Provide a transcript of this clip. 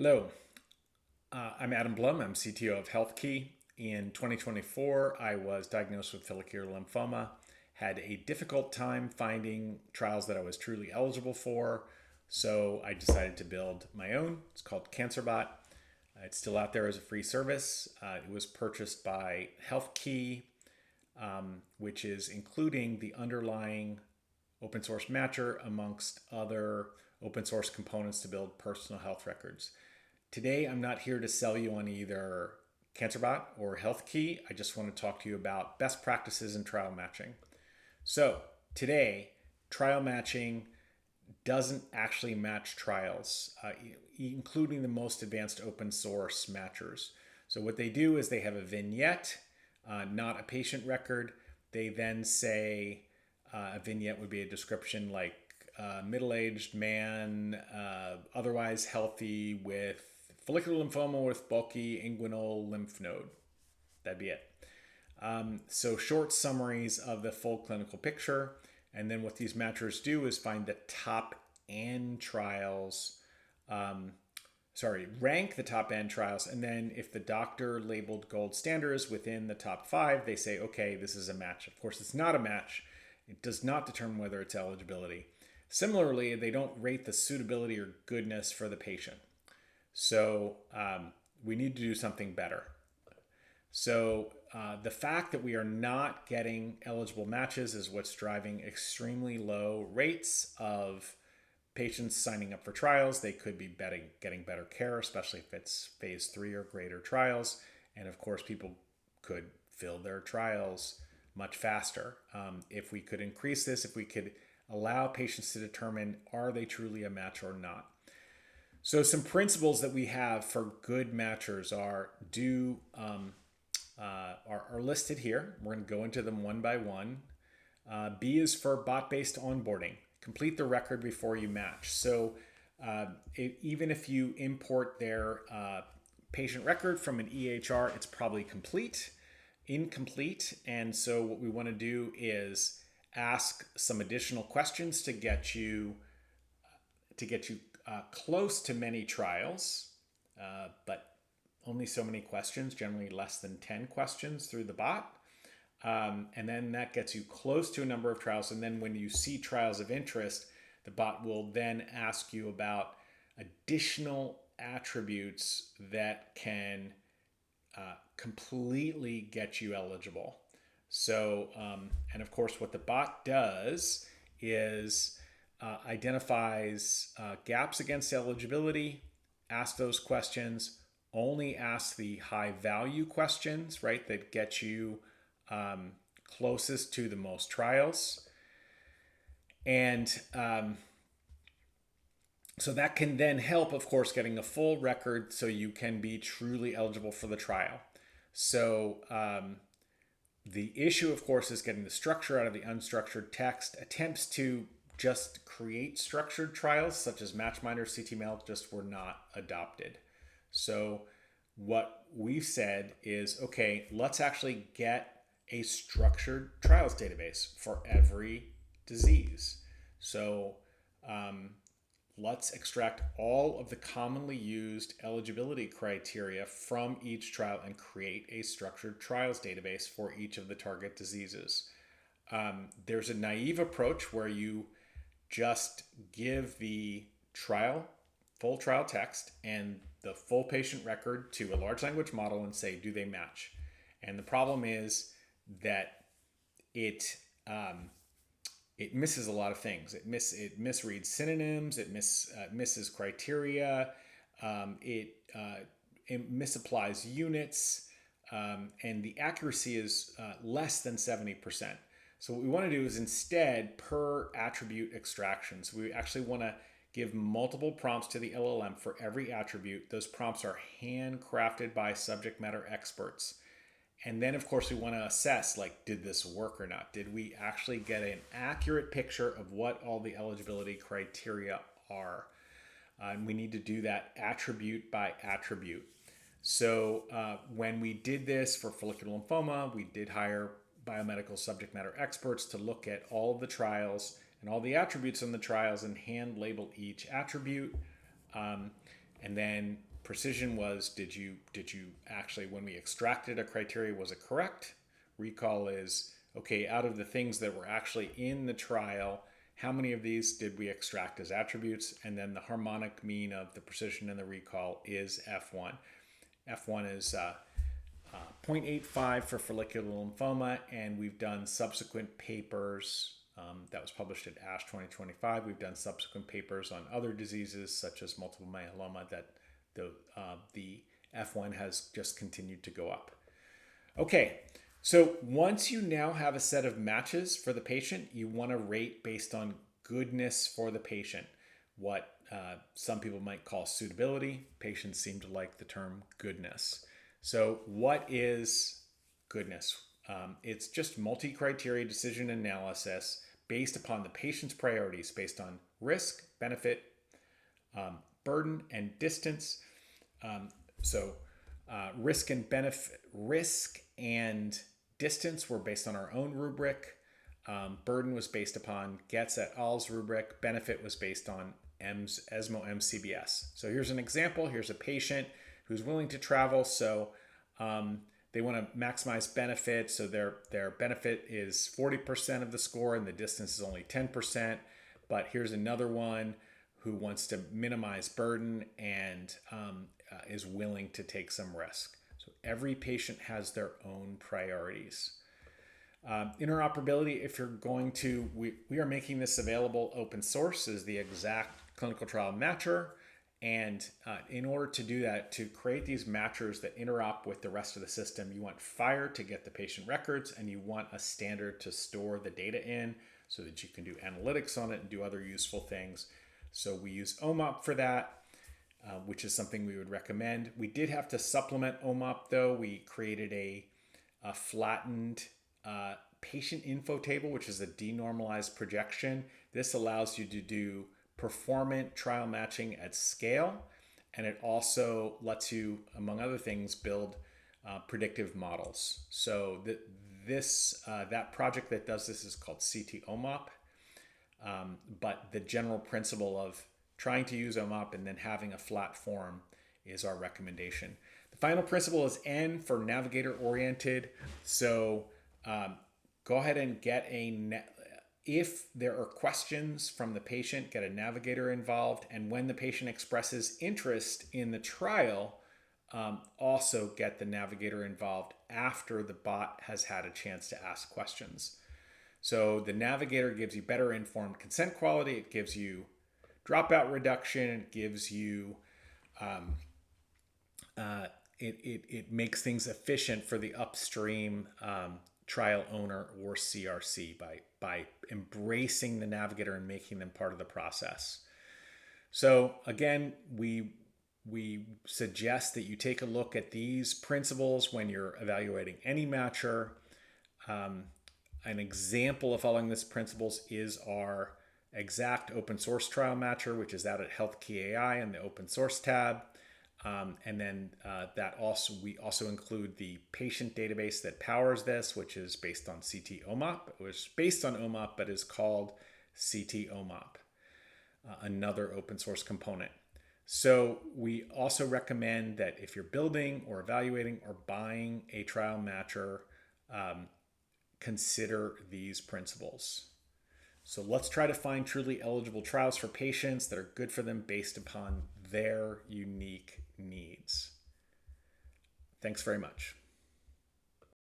Hello, I'm Adam Blum. I'm CTO of HealthKey. In 2024, I was diagnosed with follicular lymphoma, had a difficult time finding trials that I was truly eligible for, so I decided to build my own. It's called CancerBot. It's still out there as a free service. It was purchased by HealthKey, which is including the underlying open source matcher amongst other open source components to build personal health records. Today, I'm not here to sell you on either CancerBot or HealthKey. I just want to talk to you about best practices in trial matching. So, today, trial matching doesn't actually match trials, including the most advanced open source matchers. So, what they do is they have a vignette, not a patient record. They then say a vignette would be a description like middle aged man, otherwise healthy with follicular lymphoma with bulky inguinal lymph node. That'd be it. So short summaries of the full clinical picture. And then what these matchers do is find the top N trials, rank the top N trials. And then if the doctor labeled gold standard is within the top five, they say, okay, this is a match. Of course, it's not a match. It does not determine whether it's eligibility. Similarly, they don't rate the suitability or goodness for the patient. So we need to do something better. So the fact that we are not getting eligible matches is what's driving extremely low rates of patients signing up for trials. They could be getting better care, especially if it's phase 3 or greater trials. And of course, people could fill their trials much faster. If we could increase this, if we could allow patients to determine are they truly a match or not. So some principles that we have for good matchers are listed here. We're going to go into them one by one. B is for bot-based onboarding. Complete the record before you match. So even if you import their patient record from an EHR, it's probably incomplete. And so what we want to do is ask some additional questions to get you close to many trials, but only so many questions, generally less than 10 questions through the bot. And then that gets you close to a number of trials. And then when you see trials of interest, the bot will then ask you about additional attributes that can completely get you eligible. So, and of course, what the bot does is identifies gaps against eligibility, ask those questions, only ask the high value questions, right, that get you closest to the most trials. And so that can then help, of course, getting a full record so you can be truly eligible for the trial. So the issue, of course, is getting the structure out of the unstructured text. Attempts to just create structured trials, such as MatchMinder, CTML, just were not adopted. So what we've said is, okay, let's actually get a structured trials database for every disease. So let's extract all of the commonly used eligibility criteria from each trial and create a structured trials database for each of the target diseases. There's a naive approach where you just give the full trial text and the full patient record to a large language model and say, do they match? And the problem is that it misses a lot of things. It misreads synonyms. It misses criteria. It misapplies units, and the accuracy is less than 70%. So what we want to do is instead per attribute extractions. We actually want to give multiple prompts to the LLM for every attribute. Those prompts are handcrafted by subject matter experts. And then, of course, we want to assess, like, did this work or not? Did we actually get an accurate picture of what all the eligibility criteria are? And we need to do that attribute by attribute. So when we did this for follicular lymphoma, we did hire biomedical subject matter experts to look at all of the trials and all the attributes in the trials and hand label each attribute. And then precision was, did you actually, when we extracted a criteria, was it correct? Recall is, okay, out of the things that were actually in the trial, how many of these did we extract as attributes? And then the harmonic mean of the precision and the recall is F1. F1 is 0.85 for follicular lymphoma, and we've done subsequent papers. That was published at ASH 2025. We've done subsequent papers on other diseases such as multiple myeloma that the F1 has just continued to go up. Okay, so once you now have a set of matches for the patient, you want to rate based on goodness for the patient. What some people might call suitability. Patients seem to like the term goodness. So what is goodness? It's just multi-criteria decision analysis based upon the patient's priorities, based on risk, benefit, burden, and distance. Risk and distance were based on our own rubric. Burden was based upon Getz et al.'s rubric. Benefit was based on ESMO MCBS. So here's an example. Here's a patient who's willing to travel. So they want to maximize benefit. So their benefit is 40% of the score and the distance is only 10%. But here's another one who wants to minimize burden and is willing to take some risk. So every patient has their own priorities. Interoperability, if you're going to, we are making this available open source as the exact clinical trial matcher. And in order to do that, to create these matchers that interop with the rest of the system, you want FHIR to get the patient records, and you want a standard to store the data in so that you can do analytics on it and do other useful things. So we use OMOP for that, which is something we would recommend. We did have to supplement OMOP though. We created a flattened patient info table, which is a denormalized projection. This allows you to do performant trial matching at scale, and it also lets you, among other things, build predictive models. So that project that does this is called CT OMOP, but the general principle of trying to use OMOP and then having a flat form is our recommendation. The final principle is N for navigator oriented. So go ahead and get if there are questions from the patient, get a navigator involved. And when the patient expresses interest in the trial, also get the navigator involved after the bot has had a chance to ask questions. So the navigator gives you better informed consent quality. It gives you dropout reduction. It gives you, it makes things efficient for the upstream trial owner or CRC by embracing the navigator and making them part of the process. So again, we suggest that you take a look at these principles when you're evaluating any matcher. An example of following these principles is our exact open source trial matcher, which is out at HealthKey AI in the open source tab. And then we also include the patient database that powers this, which is based on CT OMOP. It was based on OMOP, but is called CT OMOP, another open source component. So we also recommend that if you're building or evaluating or buying a trial matcher, consider these principles. So let's try to find truly eligible trials for patients that are good for them based upon their unique needs. Thanks very much.